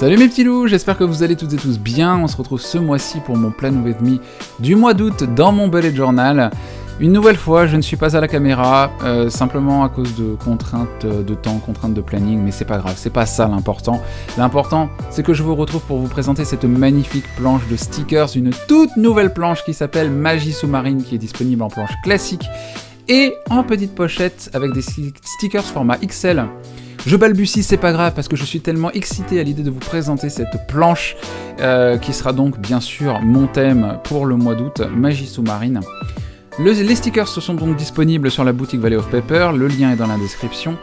Salut mes petits loups, j'espère que vous allez toutes et tous bien. On se retrouve ce mois-ci pour mon Plan With Me du mois d'août dans mon bullet journal. Une nouvelle fois, je ne suis pas à la caméra, simplement à cause de contraintes de temps, contraintes de planning, mais c'est pas grave, c'est pas ça l'important. L'important, c'est que je vous retrouve pour vous présenter cette magnifique planche de stickers, une toute nouvelle planche qui s'appelle Magie Sous-Marine, qui est disponible en planche classique et en petite pochette avec des stickers format XL. Je balbutie, c'est pas grave, parce que je suis tellement excité à l'idée de vous présenter cette planche, qui sera donc bien sûr mon thème pour le mois d'août, Magie Sous-Marine. Les stickers sont donc disponibles sur la boutique Valley of Paper, le lien est dans la description.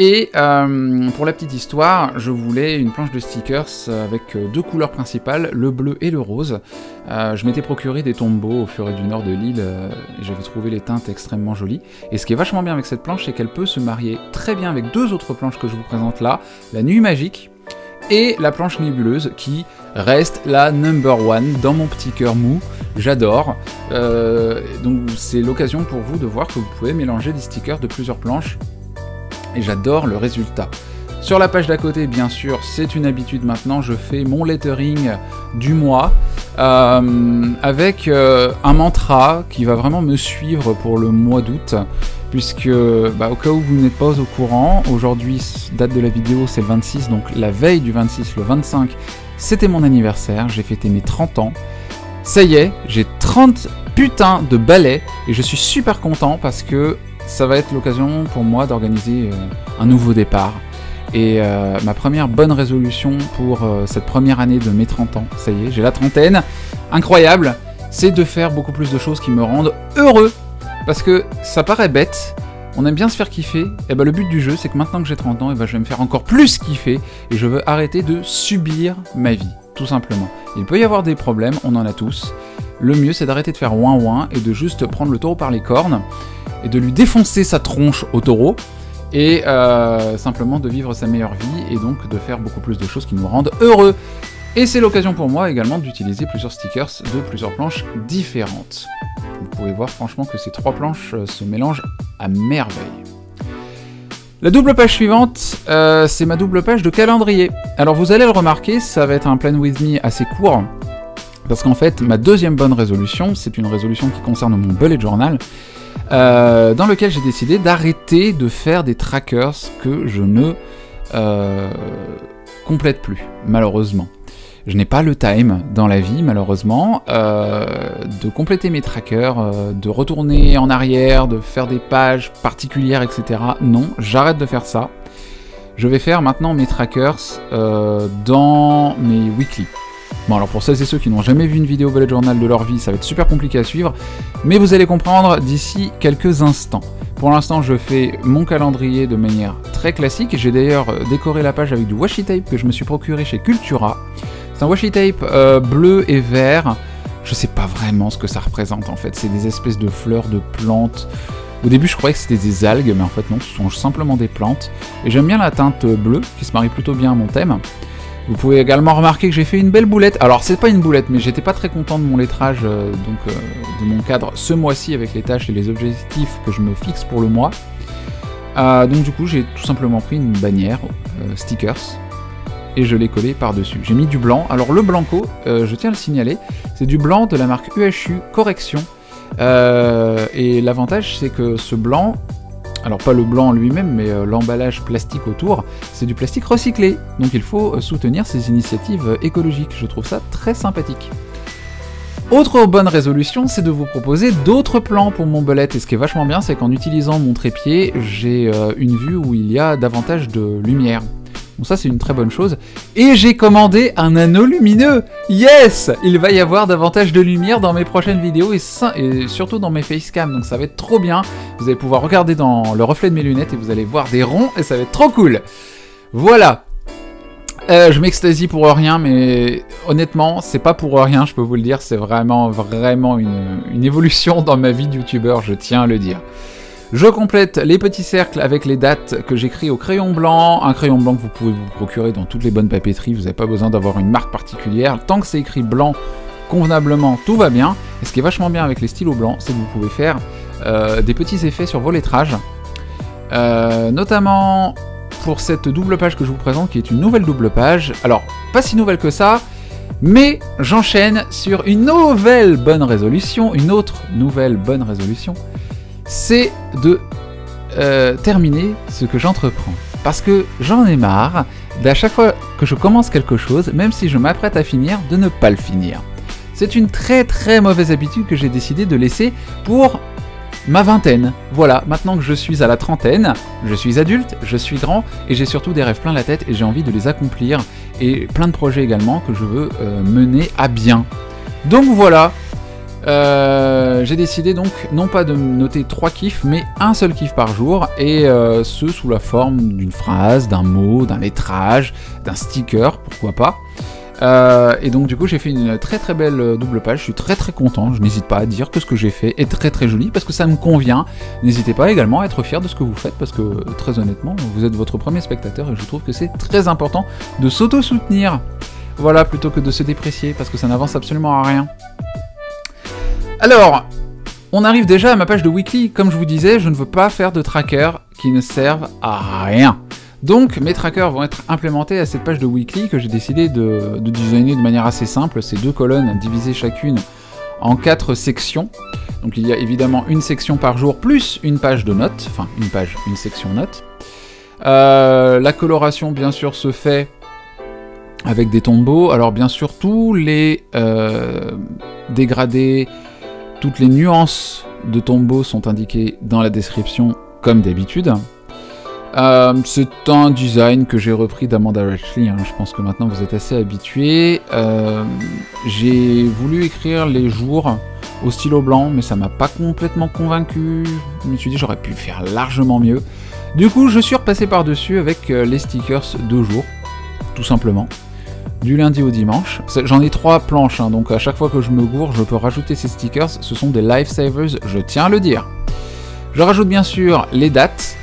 Et pour la petite histoire, je voulais une planche de stickers avec deux couleurs principales, le bleu et le rose. Je m'étais procuré des tombeaux au Furet du Nord de l'île et j'avais trouvé les teintes extrêmement jolies. Et ce qui est vachement bien avec cette planche, c'est qu'elle peut se marier très bien avec deux autres planches que je vous présente là, la Nuit Magique et la planche nébuleuse qui reste la #1 dans mon petit cœur mou. J'adore. Donc c'est l'occasion pour vous de voir que vous pouvez mélanger des stickers de plusieurs planches. Et j'adore le résultat. Sur la page d'à côté, bien sûr, c'est une habitude maintenant, je fais mon lettering du mois avec un mantra qui va vraiment me suivre pour le mois d'août, puisque au cas où vous n'êtes pas au courant, aujourd'hui, date de la vidéo, c'est le 26, donc la veille du 26, le 25, c'était mon anniversaire, j'ai fêté mes 30 ans. Ça y est, j'ai 30 putains de balais et je suis super content parce que ça va être l'occasion pour moi d'organiser un nouveau départ. Et ma première bonne résolution pour cette première année de mes 30 ans, ça y est, j'ai la trentaine, incroyable, c'est de faire beaucoup plus de choses qui me rendent heureux. Parce que ça paraît bête, on aime bien se faire kiffer, et le but du jeu c'est que maintenant que j'ai 30 ans, je vais me faire encore plus kiffer, et je veux arrêter de subir ma vie, tout simplement. Il peut y avoir des problèmes, on en a tous. Le mieux c'est d'arrêter de faire ouin-ouin et de juste prendre le taureau par les cornes, et de lui défoncer sa tronche au taureau, et simplement de vivre sa meilleure vie, et donc de faire beaucoup plus de choses qui nous rendent heureux. Et c'est l'occasion pour moi également d'utiliser plusieurs stickers de plusieurs planches différentes. Vous pouvez voir franchement que ces trois planches se mélangent à merveille. La double page suivante, c'est ma double page de calendrier. Alors vous allez le remarquer, ça va être un Plan With Me assez court, parce qu'en fait, ma deuxième bonne résolution, c'est une résolution qui concerne mon bullet journal, dans lequel j'ai décidé d'arrêter de faire des trackers que je ne complète plus, malheureusement. Je n'ai pas le time dans la vie, malheureusement, de compléter mes trackers, de retourner en arrière, de faire des pages particulières, etc. Non, j'arrête de faire ça. Je vais faire maintenant mes trackers dans mes weekly. Bon, alors pour celles et ceux qui n'ont jamais vu une vidéo bullet journal de leur vie, ça va être super compliqué à suivre, mais vous allez comprendre d'ici quelques instants. Pour l'instant, je fais mon calendrier de manière très classique. J'ai d'ailleurs décoré la page avec du washi tape que je me suis procuré chez Cultura. C'est un washi tape bleu et vert. Je sais pas vraiment ce que ça représente en fait. C'est des espèces de fleurs, de plantes. Au début, je croyais que c'était des algues, mais en fait non, ce sont simplement des plantes. Et j'aime bien la teinte bleue, qui se marie plutôt bien à mon thème. Vous pouvez également remarquer que j'ai fait une belle boulette. Alors, c'est pas une boulette, mais j'étais pas très content de mon lettrage, de mon cadre ce mois-ci avec les tâches et les objectifs que je me fixe pour le mois. Donc du coup, j'ai tout simplement pris une bannière, stickers, et je l'ai collé par-dessus. J'ai mis du blanc. Alors le blanco, je tiens à le signaler, c'est du blanc de la marque UHU Correction. Et l'avantage, c'est que ce blanc, alors pas le blanc en lui-même, mais l'emballage plastique autour, c'est du plastique recyclé. Donc il faut soutenir ces initiatives écologiques. Je trouve ça très sympathique. Autre bonne résolution, c'est de vous proposer d'autres plans pour mon bullet. Et ce qui est vachement bien, c'est qu'en utilisant mon trépied, j'ai une vue où il y a davantage de lumière. Donc ça, c'est une très bonne chose. Et j'ai commandé un anneau lumineux. Yes! Il va y avoir davantage de lumière dans mes prochaines vidéos et surtout dans mes facecam. Donc ça va être trop bien. Vous allez pouvoir regarder dans le reflet de mes lunettes et vous allez voir des ronds et ça va être trop cool. Voilà. Je m'extasie pour rien, mais honnêtement, c'est pas pour rien, je peux vous le dire. C'est vraiment une évolution dans ma vie de youtubeur, je tiens à le dire. Je complète les petits cercles avec les dates que j'écris au crayon blanc. Un crayon blanc que vous pouvez vous procurer dans toutes les bonnes papeteries. Vous n'avez pas besoin d'avoir une marque particulière. Tant que c'est écrit blanc convenablement, tout va bien. Et ce qui est vachement bien avec les stylos blancs, c'est que vous pouvez faire des petits effets sur vos lettrages. Notamment pour cette double page que je vous présente, qui est une nouvelle double page. Alors, pas si nouvelle que ça, mais j'enchaîne sur une nouvelle bonne résolution, une autre nouvelle bonne résolution, c'est de terminer ce que j'entreprends. Parce que j'en ai marre d'à chaque fois que je commence quelque chose, même si je m'apprête à finir, de ne pas le finir. C'est une très très mauvaise habitude que j'ai décidé de laisser pour ma vingtaine. Voilà, maintenant que je suis à la trentaine, je suis adulte, je suis grand, et j'ai surtout des rêves plein la tête, et j'ai envie de les accomplir, et plein de projets également que je veux mener à bien. Donc voilà, j'ai décidé donc non pas de noter 3 kiffs, mais un seul kiff par jour, et ce sous la forme d'une phrase, d'un mot, d'un lettrage, d'un sticker, pourquoi pas. Et donc du coup j'ai fait une très très belle double page, je suis très très content, je n'hésite pas à dire que ce que j'ai fait est très très joli parce que ça me convient. N'hésitez pas également à être fier de ce que vous faites parce que très honnêtement vous êtes votre premier spectateur et je trouve que c'est très important de s'auto-soutenir, voilà, plutôt que de se déprécier parce que ça n'avance absolument à rien. Alors, on arrive déjà à ma page de weekly, comme je vous disais, je ne veux pas faire de trackers qui ne servent à rien. Donc mes trackers vont être implémentés à cette page de weekly que j'ai décidé de designer de manière assez simple. Ces 2 colonnes divisées chacune en 4 sections. Donc il y a évidemment une section par jour plus une page de notes, enfin une section notes. La coloration bien sûr se fait avec des tombeaux. Alors bien sûr tous les dégradés, toutes les nuances de tombeaux sont indiquées dans la description comme d'habitude. C'est un design que j'ai repris d'Amanda Rachley, hein. Je pense que maintenant vous êtes assez habitués. J'ai voulu écrire les jours au stylo blanc, mais ça m'a pas complètement convaincu. Je me suis dit j'aurais pu faire largement mieux. Du coup, je suis repassé par-dessus avec les stickers de jour, tout simplement. Du lundi au dimanche. J'en ai 3 planches, hein, donc à chaque fois que je me gourre, je peux rajouter ces stickers. Ce sont des lifesavers, je tiens à le dire. Je rajoute bien sûr les dates.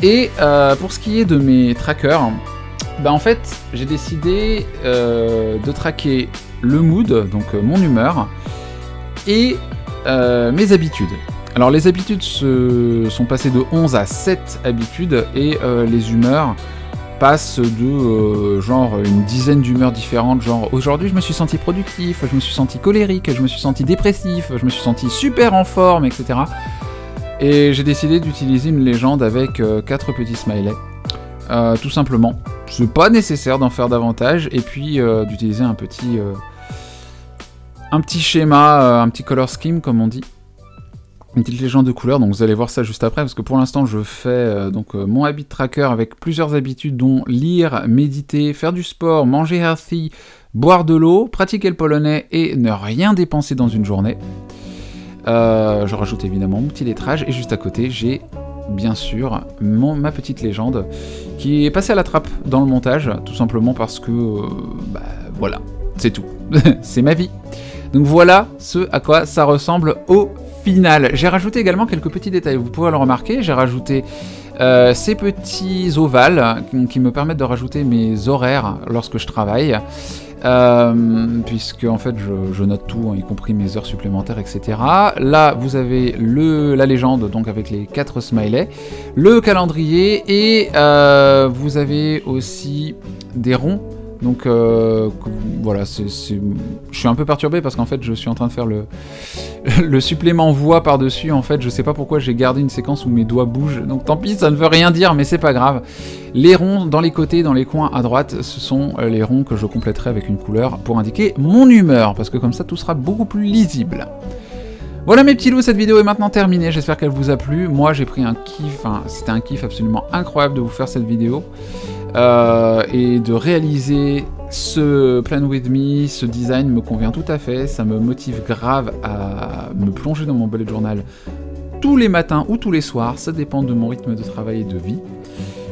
Et pour ce qui est de mes trackers, bah en fait j'ai décidé de traquer le mood, donc mon humeur, et mes habitudes. Alors les habitudes sont passées de 11 à 7 habitudes, et les humeurs passent de genre une dizaine d'humeurs différentes, genre aujourd'hui je me suis senti productif, je me suis senti colérique, je me suis senti dépressif, je me suis senti super en forme, etc. Et j'ai décidé d'utiliser une légende avec 4 petits smileys, tout simplement. C'est pas nécessaire d'en faire davantage, et puis d'utiliser un petit schéma, un petit color scheme comme on dit. Une petite légende de couleurs, donc vous allez voir ça juste après, parce que pour l'instant je fais mon habit tracker avec plusieurs habitudes, dont lire, méditer, faire du sport, manger healthy, boire de l'eau, pratiquer le polonais et ne rien dépenser dans une journée. Je rajoute évidemment mon petit lettrage, et juste à côté j'ai bien sûr ma petite légende qui est passée à la trappe dans le montage, tout simplement parce que voilà, c'est tout. C'est ma vie. Donc voilà ce à quoi ça ressemble au final. J'ai rajouté également quelques petits détails, vous pouvez le remarquer, j'ai rajouté ces petits ovales qui me permettent de rajouter mes horaires lorsque je travaille. Puisque en fait je note tout, y compris mes heures supplémentaires, etc. Là vous avez la légende, donc avec les 4 smileys, le calendrier, et vous avez aussi des ronds. Donc voilà, je suis un peu perturbé parce qu'en fait je suis en train de faire le supplément voix par-dessus. En fait je sais pas pourquoi j'ai gardé une séquence où mes doigts bougent, donc tant pis, ça ne veut rien dire, mais c'est pas grave. Les ronds dans les côtés, dans les coins à droite, ce sont les ronds que je compléterai avec une couleur pour indiquer mon humeur, parce que comme ça tout sera beaucoup plus lisible. Voilà mes petits loups, cette vidéo est maintenant terminée, j'espère qu'elle vous a plu. Moi j'ai pris un kiff, hein, c'était un kiff absolument incroyable de vous faire cette vidéo. Et de réaliser ce Plan With Me, ce design me convient tout à fait, ça me motive grave à me plonger dans mon bullet journal tous les matins ou tous les soirs, ça dépend de mon rythme de travail et de vie.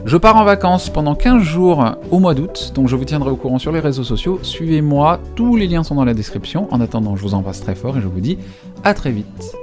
Je pars en vacances pendant 15 jours au mois d'août, donc je vous tiendrai au courant sur les réseaux sociaux, suivez-moi, tous les liens sont dans la description. En attendant, je vous embrasse très fort et je vous dis à très vite.